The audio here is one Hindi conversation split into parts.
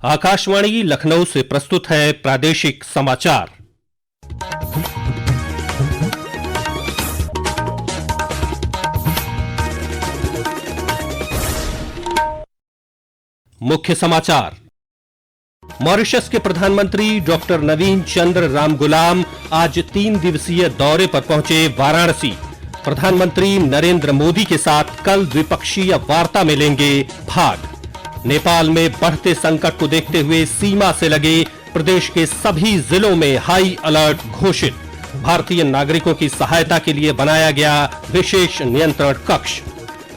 आकाशवाणी लखनऊ से प्रस्तुत है प्रादेशिक समाचार। मुख्य समाचार। मॉरिशस के प्रधानमंत्री डॉक्टर नवीन चंद्र रामगुलाम आज 3 दिवसीय दौरे पर पहुंचे वाराणसी। प्रधानमंत्री नरेंद्र मोदी के साथ कल द्विपक्षीय वार्ता में लेंगे भाग। नेपाल में बढ़ते संकट को देखते हुए सीमा से लगे प्रदेश के सभी जिलों में हाई अलर्ट घोषित। भारतीय नागरिकों की सहायता के लिए बनाया गया विशेष नियंत्रण कक्ष।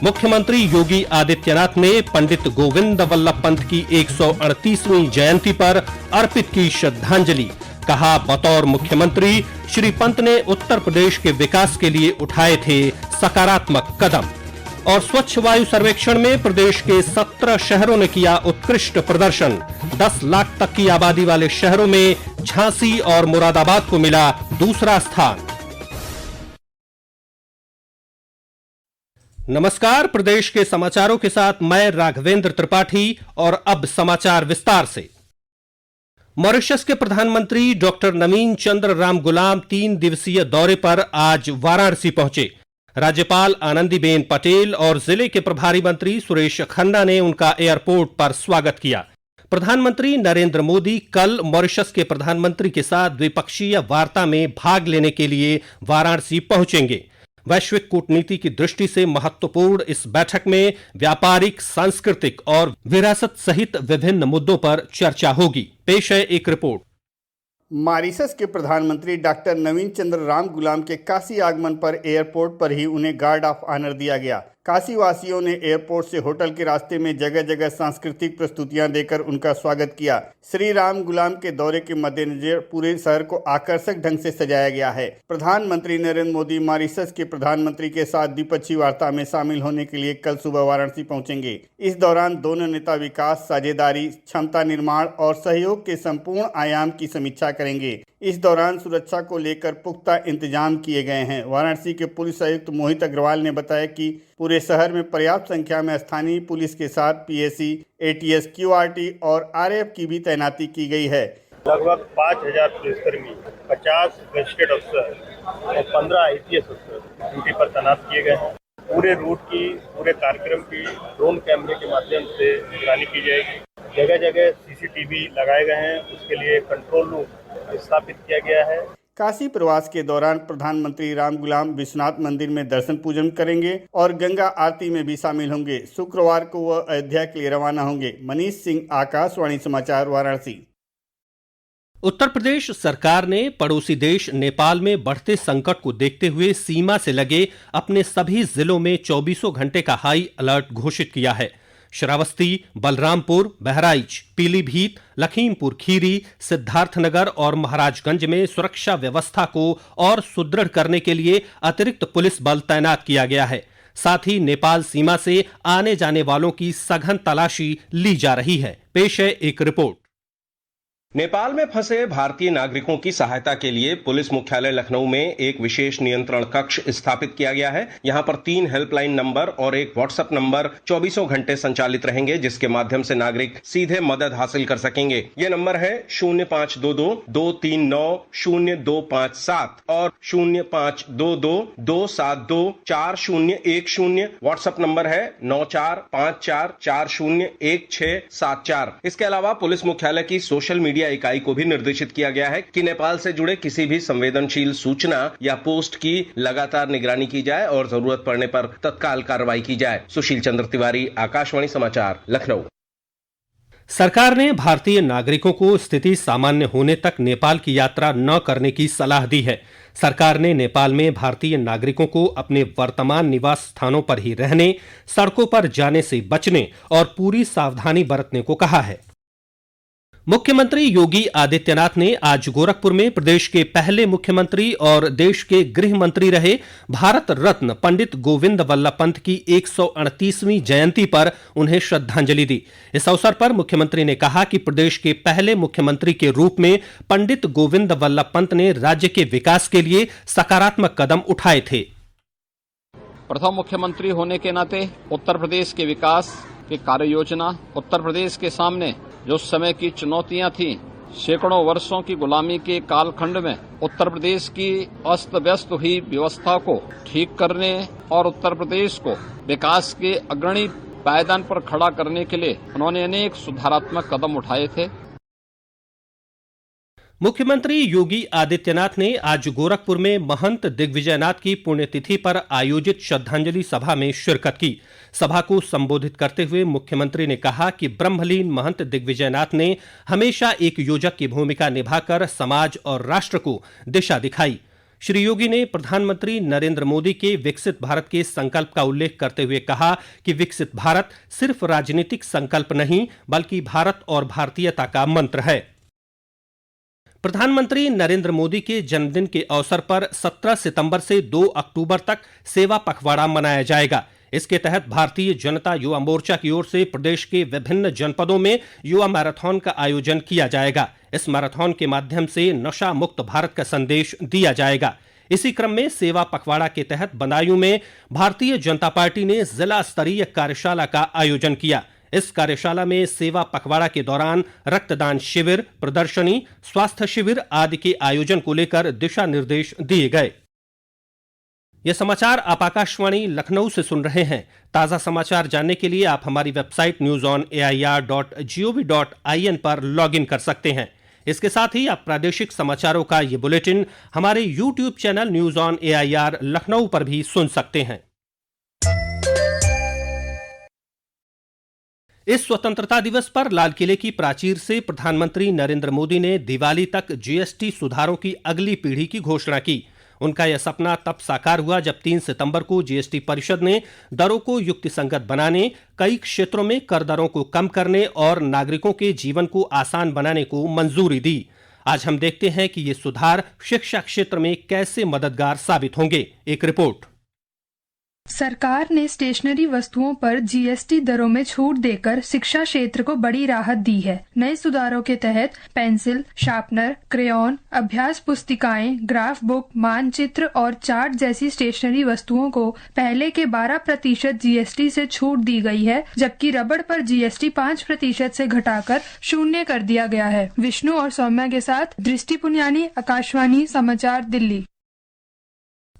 मुख्यमंत्री योगी आदित्यनाथ ने पंडित गोविंद वल्लभ पंत की 138वीं जयंती पर अर्पित की श्रद्धांजलि। कहा, बतौर मुख्यमंत्री श्री पंत ने उत्तर प्रदेश के विकास के लिए उठाए थे सकारात्मक कदम। और स्वच्छ वायु सर्वेक्षण में प्रदेश के 17 शहरों ने किया उत्कृष्ट प्रदर्शन। 10 लाख तक की आबादी वाले शहरों में झांसी और मुरादाबाद को मिला दूसरा स्थान। नमस्कार, प्रदेश के समाचारों के साथ मैं राघवेंद्र त्रिपाठी। और अब समाचार विस्तार से। मॉरिशस के प्रधानमंत्री डॉक्टर नवीन चंद्र रामगुलाम 3 दिवसीय दौरे पर आज वाराणसी पहुंचे। राज्यपाल आनंदीबेन पटेल और जिले के प्रभारी मंत्री सुरेश खन्ना ने उनका एयरपोर्ट पर स्वागत किया। प्रधानमंत्री नरेंद्र मोदी कल मॉरिशस के प्रधानमंत्री के साथ द्विपक्षीय वार्ता में भाग लेने के लिए वाराणसी पहुंचेंगे। वैश्विक कूटनीति की दृष्टि से महत्वपूर्ण इस बैठक में व्यापारिक, सांस्कृतिक और विरासत सहित विभिन्न मुद्दों पर चर्चा होगी। पेश है एक रिपोर्ट। मॉरिशस के प्रधानमंत्री डॉक्टर नवीन चंद्र रामगुलाम के काशी आगमन पर एयरपोर्ट पर ही उन्हें गार्ड ऑफ ऑनर दिया गया। काशी वासियों ने एयरपोर्ट से होटल के रास्ते में जगह जगह सांस्कृतिक प्रस्तुतियां देकर उनका स्वागत किया। श्री रामगुलाम के दौरे के मद्देनजर पूरे शहर को आकर्षक ढंग से सजाया गया है। प्रधानमंत्री नरेंद्र मोदी मॉरिशस के प्रधानमंत्री के साथ द्विपक्षीय वार्ता में शामिल होने के लिए कल सुबह वाराणसी पहुंचेंगे। इस दौरान दोनों नेता विकास, साझेदारी, क्षमता निर्माण और सहयोग के संपूर्ण आयाम की समीक्षा करेंगे। इस दौरान सुरक्षा को लेकर पुख्ता इंतजाम किए गए हैं। वाराणसी के पुलिस आयुक्त मोहित अग्रवाल ने बताया कि पूरे शहर में पर्याप्त संख्या में स्थानीय पुलिस के साथ पीएसी, एटीएस, क्यूआरटी और आरएएफ की भी तैनाती की गई है। लगभग 5000 पुलिसकर्मी, 50 गजेटेड अफसर और 15 आईपीएस अफसर ड्यूटी पर तैनात किए गए हैं। पूरे रूट की, पूरे कार्यक्रम की ड्रोन कैमरे के माध्यम से निगरानी की जाएगी। जगह जगह सीसीटीवी लगाए गए हैं, उसके लिए कंट्रोल रूम स्थापित किया गया है। काशी प्रवास के दौरान प्रधानमंत्री रामगुलाम विश्वनाथ मंदिर में दर्शन पूजन करेंगे और गंगा आरती में भी शामिल होंगे। शुक्रवार को वह अयोध्या के लिए रवाना होंगे। मनीष सिंह, आकाशवाणी समाचार, वाराणसी। उत्तर प्रदेश सरकार ने पड़ोसी देश नेपाल में बढ़ते संकट को देखते हुए सीमा से लगे अपने सभी जिलों में 24 घंटे का हाई अलर्ट घोषित किया है। श्रावस्ती, बलरामपुर, बहराइच, पीलीभीत, लखीमपुर खीरी, सिद्धार्थनगर और महाराजगंज में सुरक्षा व्यवस्था को और सुदृढ़ करने के लिए अतिरिक्त पुलिस बल तैनात किया गया है। साथ ही नेपाल सीमा से आने जाने वालों की सघन तलाशी ली जा रही है। पेश है एक रिपोर्ट। नेपाल में फंसे भारतीय नागरिकों की सहायता के लिए पुलिस मुख्यालय लखनऊ में एक विशेष नियंत्रण कक्ष स्थापित किया गया है। यहां पर 3 हेल्पलाइन नंबर और एक व्हाट्सएप नंबर 24 घंटे संचालित रहेंगे, जिसके माध्यम से नागरिक सीधे मदद हासिल कर सकेंगे। ये नंबर है 0522-239-0257 और 0522-272-4010। व्हाट्सएप नंबर है 9454401674। इसके अलावा पुलिस मुख्यालय की सोशल मीडिया इकाई को भी निर्देशित किया गया है कि नेपाल से जुड़े किसी भी संवेदनशील सूचना या पोस्ट की लगातार निगरानी की जाए और जरूरत पड़ने पर तत्काल कार्रवाई की जाए। सुशील चंद्र तिवारी, आकाशवाणी समाचार, लखनऊ। सरकार ने भारतीय नागरिकों को स्थिति सामान्य होने तक नेपाल की यात्रा न करने की सलाह दी है। सरकार ने नेपाल में भारतीय नागरिकों को अपने वर्तमान निवास स्थानों पर ही रहने, सड़कों पर जाने से बचने और पूरी सावधानी बरतने को कहा है। मुख्यमंत्री योगी आदित्यनाथ ने आज गोरखपुर में प्रदेश के पहले मुख्यमंत्री और देश के गृह मंत्री रहे भारत रत्न पंडित गोविंद वल्लभ पंत की 138वीं जयंती पर उन्हें श्रद्धांजलि दी। इस अवसर पर मुख्यमंत्री ने कहा कि प्रदेश के पहले मुख्यमंत्री के रूप में पंडित गोविंद वल्लभ पंत ने राज्य के विकास के लिए सकारात्मक कदम उठाए थे। प्रथम मुख्यमंत्री होने के नाते उत्तर प्रदेश के विकास की कार्य योजना उत्तर प्रदेश के सामने जो समय की चुनौतियां थीं, सैकड़ों वर्षों की गुलामी के कालखंड में उत्तर प्रदेश की अस्त व्यस्त हुई व्यवस्था को ठीक करने और उत्तर प्रदेश को विकास के अग्रणी पायदान पर खड़ा करने के लिए उन्होंने अनेक सुधारात्मक कदम उठाए थे। मुख्यमंत्री योगी आदित्यनाथ ने आज गोरखपुर में महंत दिग्विजयनाथ की पुण्यतिथि पर आयोजित श्रद्धांजलि सभा में शिरकत की। सभा को संबोधित करते हुए मुख्यमंत्री ने कहा कि ब्रह्मलीन महंत दिग्विजयनाथ ने हमेशा एक योजक की भूमिका निभाकर समाज और राष्ट्र को दिशा दिखाई। श्री योगी ने प्रधानमंत्री नरेंद्र मोदी के विकसित भारत के संकल्प का उल्लेख करते हुए कहा कि विकसित भारत सिर्फ राजनीतिक संकल्प नहीं बल्कि भारत और भारतीयता का मंत्र है। प्रधानमंत्री नरेंद्र मोदी के जन्मदिन के अवसर पर 17 सितंबर से 2 अक्टूबर तक सेवा पखवाड़ा मनाया जाएगा। इसके तहत भारतीय जनता युवा मोर्चा की ओर से प्रदेश के विभिन्न जनपदों में युवा मैराथन का आयोजन किया जाएगा। इस मैराथन के माध्यम से नशा मुक्त भारत का संदेश दिया जाएगा। इसी क्रम में सेवा पखवाड़ा के तहत बदायूं में भारतीय जनता पार्टी ने जिला स्तरीय कार्यशाला का आयोजन किया। इस कार्यशाला में सेवा पखवाड़ा के दौरान रक्तदान शिविर, प्रदर्शनी, स्वास्थ्य शिविर आदि के आयोजन को लेकर दिशा निर्देश दिए गए। ये समाचार आप आकाशवाणी लखनऊ से सुन रहे हैं। ताजा समाचार जानने के लिए आप हमारी वेबसाइट newsonair.gov.in पर लॉगिन कर सकते हैं। इसके साथ ही आप प्रादेशिक समाचारों का ये बुलेटिन हमारे YouTube channel news on AIR Lucknow पर भी सुन सकते हैं। इस स्वतंत्रता दिवस पर लाल किले की प्राचीर से प्रधानमंत्री नरेंद्र मोदी ने दिवाली तक GST सुधारों की अगली पीढ़ी की घोषणा की। उनका यह सपना तब साकार हुआ जब 3 सितंबर को GST परिषद ने दरों को युक्तिसंगत बनाने, कई क्षेत्रों में कर दरों को कम करने और नागरिकों के जीवन को आसान बनाने को मंजूरी दी। आज हम देखते हैं कि ये सुधार शिक्षा क्षेत्र में कैसे मददगार साबित होंगे। एक रिपोर्ट। सरकार ने स्टेशनरी वस्तुओं पर GST दरों में छूट देकर शिक्षा क्षेत्र को बड़ी राहत दी है। नए सुधारों के तहत पेंसिल, शार्पनर, क्रेयॉन, अभ्यास पुस्तिकाएं, ग्राफ बुक, मानचित्र और चार्ट जैसी स्टेशनरी वस्तुओं को पहले के 12% GST से छूट दी गई है, जबकि रबड़ पर GST 5% से घटाकर 0 कर दिया गया है। विष्णु और सौम्या के साथ दृष्टि पुनियानी, आकाशवाणी समाचार, दिल्ली।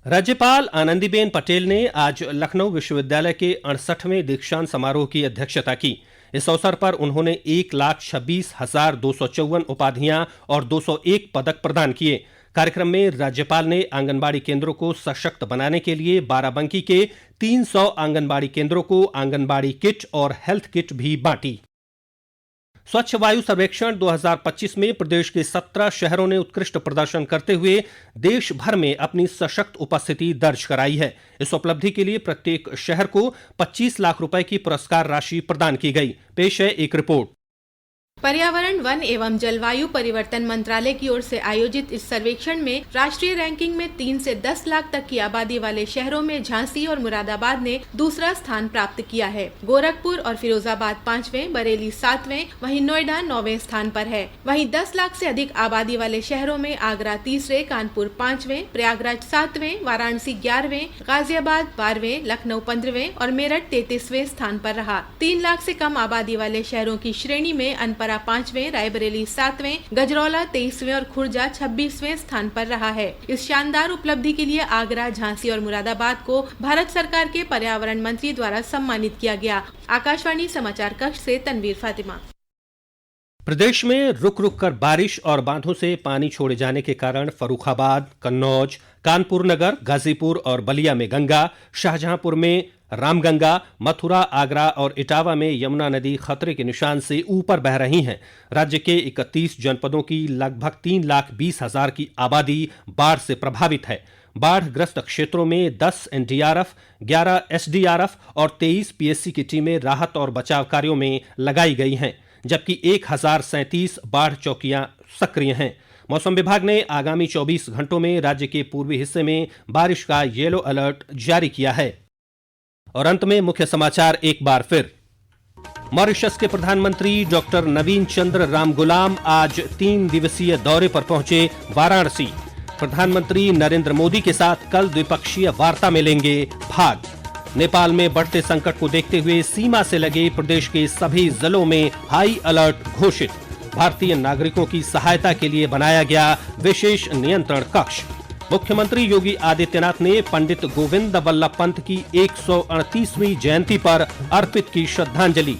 राज्यपाल आनंदीबेन पटेल ने आज लखनऊ विश्वविद्यालय के 68वें दीक्षांत समारोह की अध्यक्षता की। इस अवसर पर उन्होंने 1,26,254 उपाधियां और 201 पदक प्रदान किए। कार्यक्रम में राज्यपाल ने आंगनबाड़ी केंद्रों को सशक्त बनाने के लिए बाराबंकी के 300 आंगनबाड़ी केंद्रों को आंगनबाड़ी किट और हेल्थ किट भी बांटी। स्वच्छ वायु सर्वेक्षण 2025 में प्रदेश के 17 शहरों ने उत्कृष्ट प्रदर्शन करते हुए देश भर में अपनी सशक्त उपस्थिति दर्ज कराई है। इस उपलब्धि के लिए प्रत्येक शहर को 25 लाख रुपए की पुरस्कार राशि प्रदान की गई। पेश है एक रिपोर्ट। पर्यावरण, वन एवं जलवायु परिवर्तन मंत्रालय की ओर से आयोजित इस सर्वेक्षण में राष्ट्रीय रैंकिंग में 3 से 10 लाख तक की आबादी वाले शहरों में झांसी और मुरादाबाद ने दूसरा स्थान प्राप्त किया है। गोरखपुर और फिरोजाबाद 5वें, बरेली 7वें, वहीं नोएडा 9वें स्थान पर है। वहीं 10 लाख से अधिक आबादी वाले शहरों में आगरा 3रे, कानपुर 5वें, प्रयागराज 7वें, वाराणसी 11वें, गाजियाबाद 12वें, लखनऊ 15वें और मेरठ 33वें स्थान पर रहा। 3 लाख से कम आबादी वाले शहरों की श्रेणी में अनपरा 5वें, रायबरेली 7वें, गजरौला 23वें और खुर्जा 26वें स्थान पर रहा है। इस शानदार उपलब्धि के लिए आगरा, झांसी और मुरादाबाद को भारत सरकार के पर्यावरण मंत्री द्वारा सम्मानित किया गया। आकाशवाणी समाचार कक्ष से तनवीर फातिमा। प्रदेश में रुक रुक कर बारिश और बांधों से पानी छोड़े जाने के कारण फर्रुखाबाद, कन्नौज, कानपुर नगर, गाजीपुर और बलिया में गंगा, शाहजहांपुर में रामगंगा, मथुरा, आगरा और इटावा में यमुना नदी खतरे के निशान से ऊपर बह रही हैं। राज्य के 31 जनपदों की लगभग 3,20,000 की आबादी बाढ़ से प्रभावित है। बाढ़ग्रस्त क्षेत्रों में 10 NDRF, 11 SDRF और 23 PSC की टीमें राहत और बचाव कार्यों में लगाई गई हैं, जबकि 1037 बाढ़ चौकियां सक्रिय हैं। मौसम विभाग ने आगामी 24 घंटों में राज्य के पूर्वी हिस्से में बारिश का येलो अलर्ट जारी किया है। और अंत में मुख्य समाचार एक बार फिर। मॉरिशस के प्रधानमंत्री डॉक्टर नवीन चंद्र रामगुलाम आज 3 दिवसीय दौरे पर पहुंचे वाराणसी। प्रधानमंत्री नरेंद्र मोदी के साथ कल द्विपक्षीय वार्ता में लेंगे भाग। नेपाल में बढ़ते संकट को देखते हुए सीमा से लगे प्रदेश के सभी जिलों में हाई अलर्ट घोषित। भारतीय नागरिकों की सहायता के लिए बनाया गया विशेष नियंत्रण कक्ष। मुख्यमंत्री योगी आदित्यनाथ ने पंडित गोविंद वल्लभ पंत की 138वीं जयंती पर अर्पित की श्रद्धांजलि।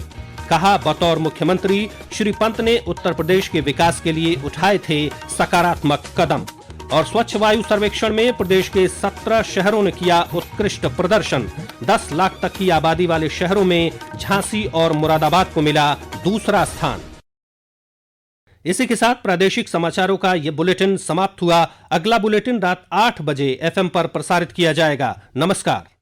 कहा, बतौर मुख्यमंत्री श्री पंत ने उत्तर प्रदेश के विकास के लिए उठाए थे सकारात्मक कदम। और स्वच्छ वायु सर्वेक्षण में प्रदेश के 17 शहरों ने किया उत्कृष्ट प्रदर्शन। 10 लाख तक की आबादी वाले शहरों में झांसी और मुरादाबाद को मिला दूसरा स्थान। इसी के साथ प्रादेशिक समाचारों का ये बुलेटिन समाप्त हुआ। अगला बुलेटिन रात 8 बजे FM पर प्रसारित किया जाएगा। नमस्कार।